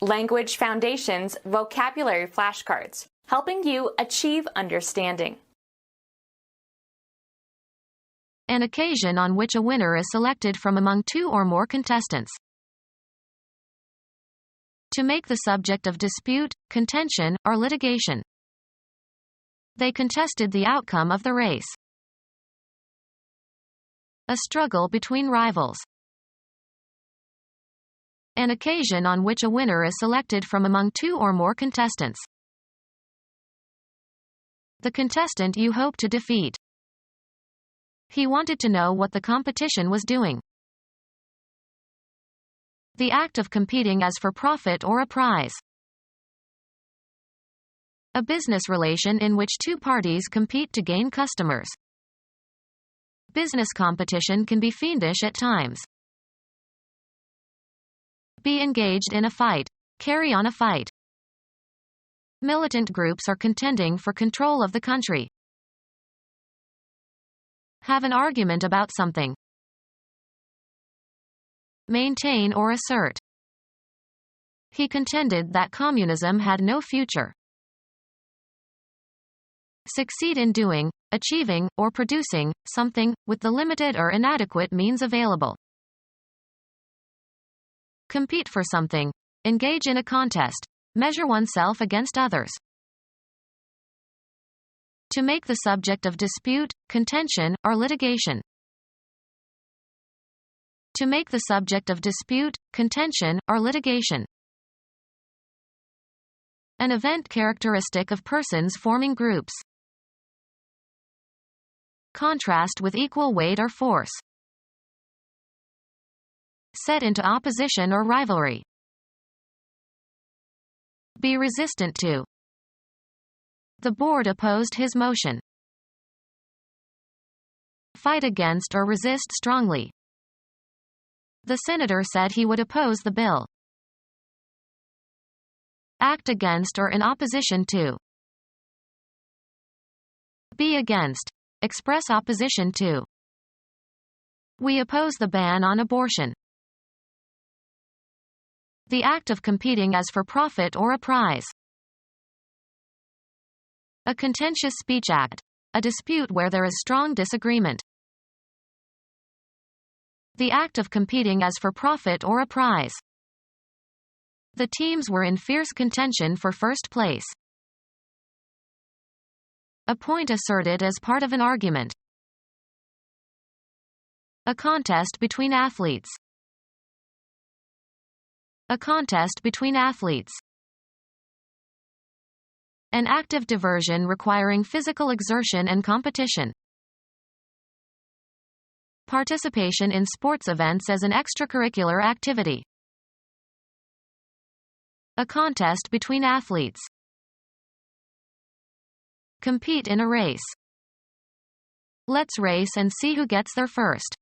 Language Foundations Vocabulary Flashcards, helping you achieve understanding. An occasion on which a winner is selected from among two or more contestants. To make the subject of dispute, contention, or litigation. They contested the outcome of the race. A struggle between rivals. An occasion on which a winner is selected from among two or more contestants. The contestant you hope to defeat. He wanted to know what the competition was doing. The act of competing as for profit or a prize. A business relation in which two parties compete to gain customers. Business competition can be fiendish at times. Be engaged in a fight. Carry on a fight. Militant groups are contending for control of the country. Have an argument about something. Maintain or assert. He contended that communism had no future. Succeed in doing, achieving, or producing something, with the limited or inadequate means available. Compete for something. Engage in a contest. Measure oneself against others. To make the subject of dispute, contention, or litigation. To make the subject of dispute, contention, or litigation. An event characteristic of persons forming groups. Contrast with equal weight or force. Set into opposition or rivalry. Be resistant to. The board opposed his motion. Fight against or resist strongly. The senator said he would oppose the bill. Act against or in opposition to. Be against. Express opposition to. We oppose the ban on abortion. The act of competing as for profit or a prize. A contentious speech act. A dispute where there is strong disagreement. The act of competing as for profit or a prize. The teams were in fierce contention for first place. A point asserted as part of an argument. A contest between athletes. A contest between athletes. An active diversion requiring physical exertion and competition. Participation in sports events as an extracurricular activity. A contest between athletes. Compete in a race. Let's race and see who gets there first.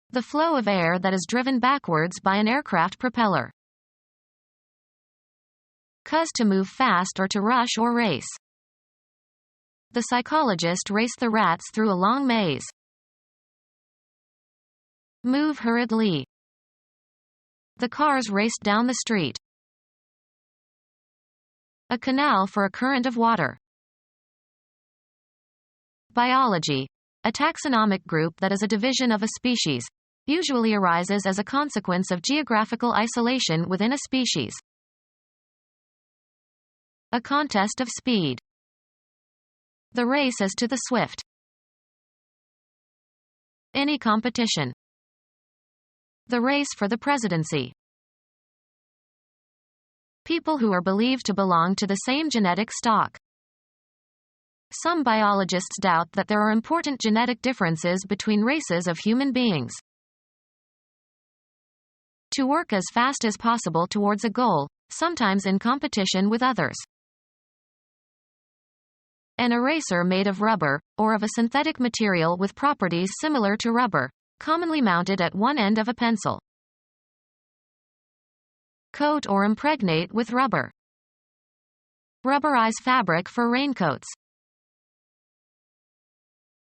The flow of air that is driven backwards by an aircraft propeller. Cause to move fast or to rush or race. The psychologist raced the rats through a long maze. Move hurriedly. The cars raced down the street. A canal for a current of water. Biology. A taxonomic group that is a division of a species. Usually arises as a consequence of geographical isolation within a species. A contest of speed. The race is to the swift. Any competition. The race for the presidency. People who are believed to belong to the same genetic stock. Some biologists doubt that there are important genetic differences between races of human beings. To work as fast as possible towards a goal, sometimes in competition with others. An eraser made of rubber, or of a synthetic material with properties similar to rubber, commonly mounted at one end of a pencil. Coat or impregnate with rubber. Rubberize fabric for raincoats.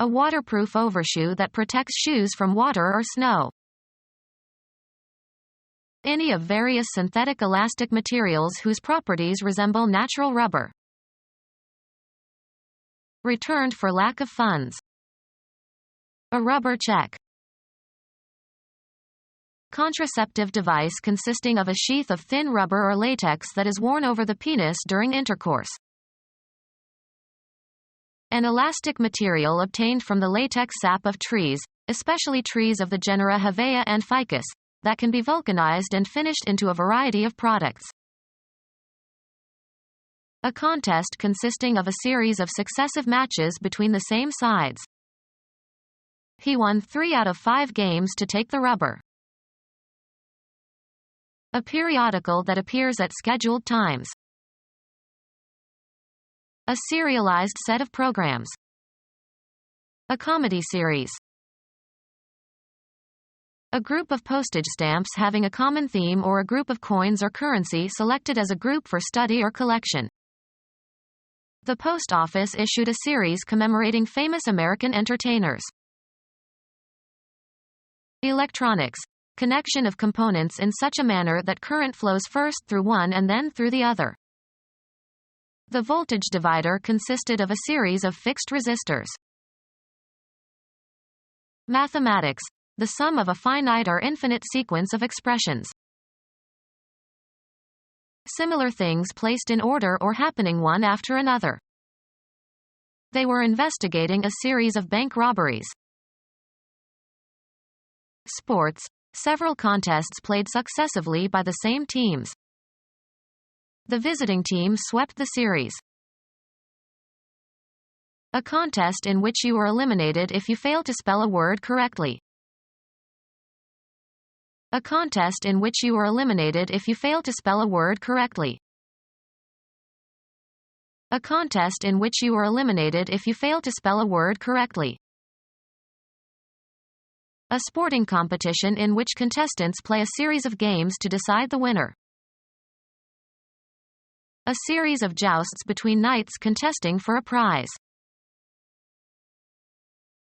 A waterproof overshoe that protects shoes from water or snow. Any of various synthetic elastic materials whose properties resemble natural rubber. Returned for lack of funds. A rubber check. Contraceptive device consisting of a sheath of thin rubber or latex that is worn over the penis during intercourse. An elastic material obtained from the latex sap of trees, especially trees of the genera Hevea and Ficus, that can be vulcanized and finished into a variety of products. A contest consisting of a series of successive matches between the same sides. He won 3 out of 5 games to take the rubber. A periodical that appears at scheduled times. A serialized set of programs. A comedy series. A group of postage stamps having a common theme or a group of coins or currency selected as a group for study or collection. The post office issued a series commemorating famous American entertainers. Electronics. Connection of components in such a manner that current flows first through one and then through the other. The voltage divider consisted of a series of fixed resistors. Mathematics. The sum of a finite or infinite sequence of expressions. Similar things placed in order or happening one after another. They were investigating a series of bank robberies. Sports. Several contests played successively by the same teams. The visiting team swept the series. A contest in which you were eliminated if you failed to spell a word correctly. A contest in which you were eliminated if you failed to spell a word correctly. A contest in which you were eliminated if you failed to spell a word correctly. A sporting competition in which contestants play a series of games to decide the winner. A series of jousts between knights contesting for a prize.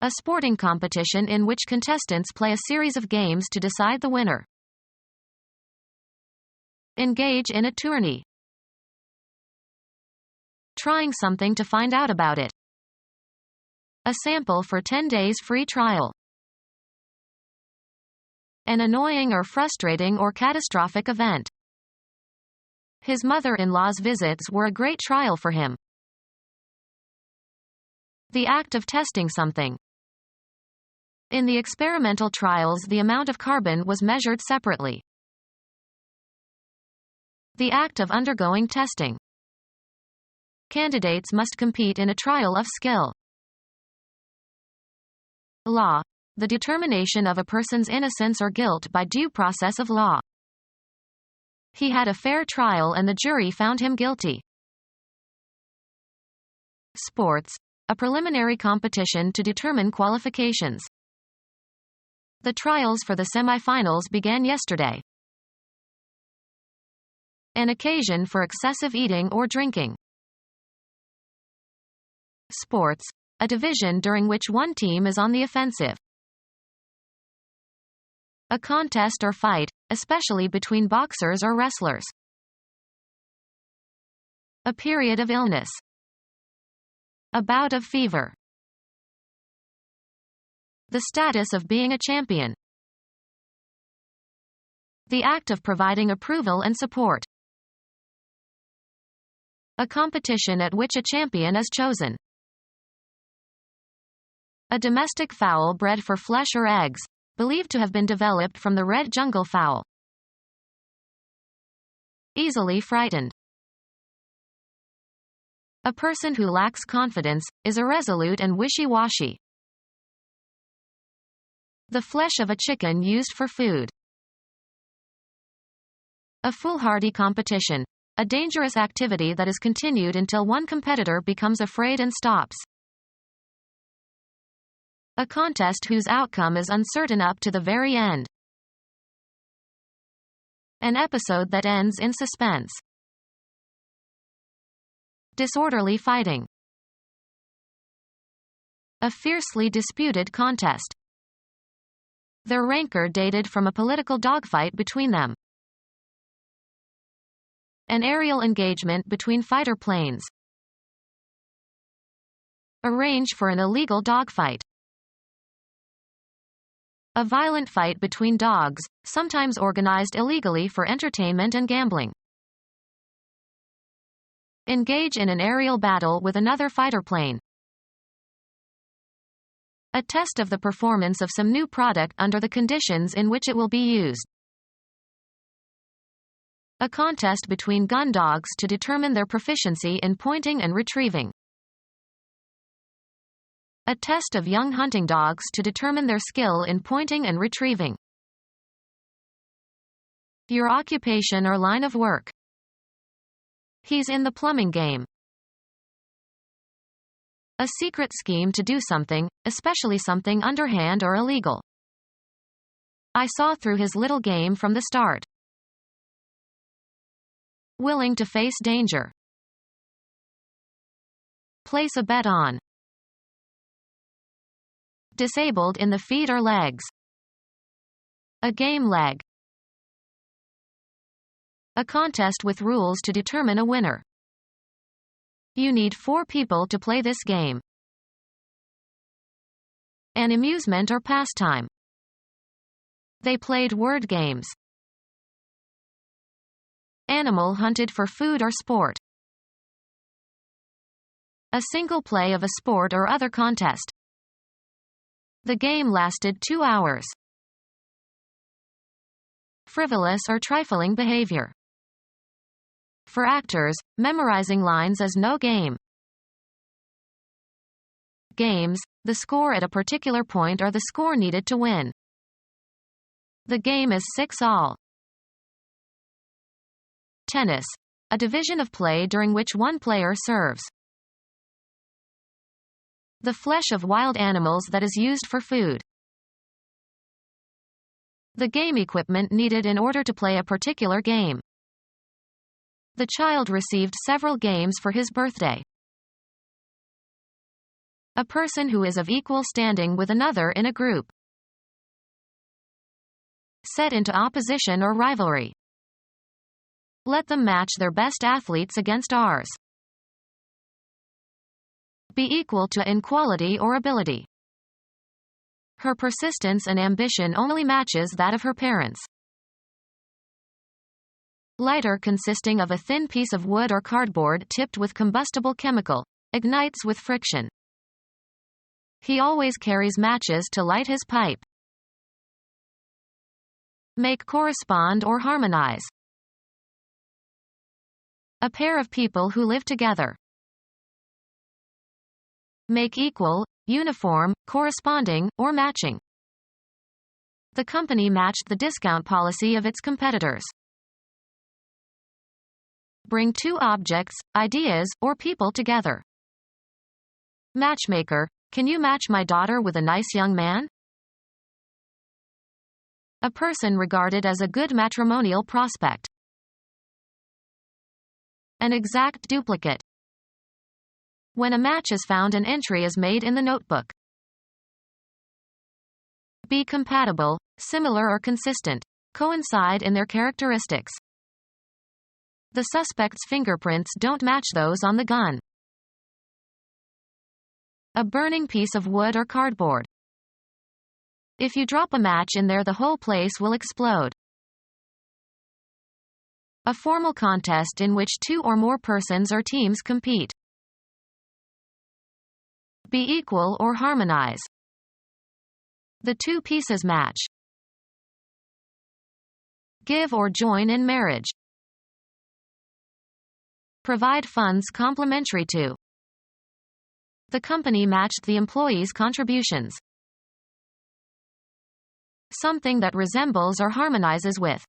A sporting competition in which contestants play a series of games to decide the winner. Engage in a tourney. Trying something to find out about it. A sample for 10 days free trial. An annoying or frustrating or catastrophic event. His mother-in-law's visits were a great trial for him. The act of testing something. In the experimental trials, the amount of carbon was measured separately. The act of undergoing testing. Candidates must compete in a trial of skill. Law. The determination of a person's innocence or guilt by due process of law. He had a fair trial and the jury found him guilty. Sports. A preliminary competition to determine qualifications. The trials for the semifinals began yesterday. An occasion for excessive eating or drinking. Sports. A division during which one team is on the offensive. A contest or fight, especially between boxers or wrestlers. A period of illness. A bout of fever. The status of being a champion. The act of providing approval and support. A competition at which a champion is chosen. A domestic fowl bred for flesh or eggs, believed to have been developed from the red jungle fowl. Easily frightened. A person who lacks confidence, is irresolute and wishy-washy. The flesh of a chicken used for food. A foolhardy competition. A dangerous activity that is continued until one competitor becomes afraid and stops. A contest whose outcome is uncertain up to the very end. An episode that ends in suspense. Disorderly fighting. A fiercely disputed contest. Their rancor dated from a political dogfight between them. An aerial engagement between fighter planes. Arrange for an illegal dogfight. A violent fight between dogs, sometimes organized illegally for entertainment and gambling. Engage in an aerial battle with another fighter plane. A test of the performance of some new product under the conditions in which it will be used. A contest between gun dogs to determine their proficiency in pointing and retrieving. A test of young hunting dogs to determine their skill in pointing and retrieving. Your occupation or line of work. He's in the plumbing game. A secret scheme to do something, especially something underhand or illegal. I saw through his little game from the start. Willing to face danger. Place a bet on. Disabled in the feet or legs. A game leg. A contest with rules to determine a winner. You need 4 people to play this game. An amusement or pastime. They played word games. Animal hunted for food or sport. A single play of a sport or other contest. The game lasted 2 hours. Frivolous or trifling behavior. For actors, memorizing lines is no game. Games, the score at a particular point or the score needed to win. The game is 6-all. Tennis, a division of play during which one player serves. The flesh of wild animals that is used for food. The game equipment needed in order to play a particular game. The child received several games for his birthday. A person who is of equal standing with another in a group. Set into opposition or rivalry. Let them match their best athletes against ours. Be equal to in quality or ability. Her persistence and ambition only matches that of her parents. Lighter, consisting of a thin piece of wood or cardboard tipped with combustible chemical, ignites with friction. He always carries matches to light his pipe. Make correspond or harmonize. A pair of people who live together. Make equal, uniform, corresponding, or matching. The company matched the discount policy of its competitors. Bring 2 objects, ideas, or people together. Matchmaker, can you match my daughter with a nice young man? A person regarded as a good matrimonial prospect. An exact duplicate. When a match is found, an entry is made in the notebook. Be compatible, similar or consistent. Coincide in their characteristics. The suspect's fingerprints don't match those on the gun. A burning piece of wood or cardboard. If you drop a match in there, the whole place will explode. A formal contest in which 2 or more persons or teams compete. Be equal or harmonize. The 2 pieces match. Give or join in marriage. Provide funds complementary to. The company matched the employees' contributions. Something that resembles or harmonizes with.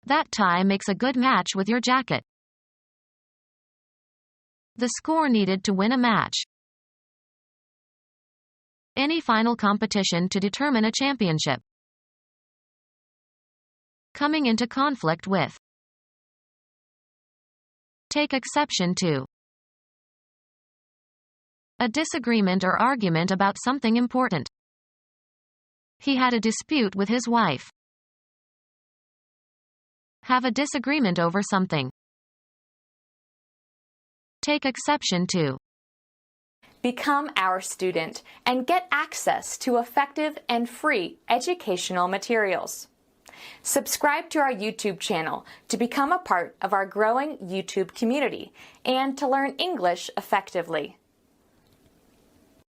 That tie makes a good match with your jacket. The score needed to win a match. Any final competition to determine a championship. Coming into conflict with. Take exception to. A disagreement or argument about something important. He had a dispute with his wife. Have a disagreement over something. Take exception to. Become our student and get access to effective and free educational materials. Subscribe to our YouTube channel to become a part of our growing YouTube community and to learn English effectively.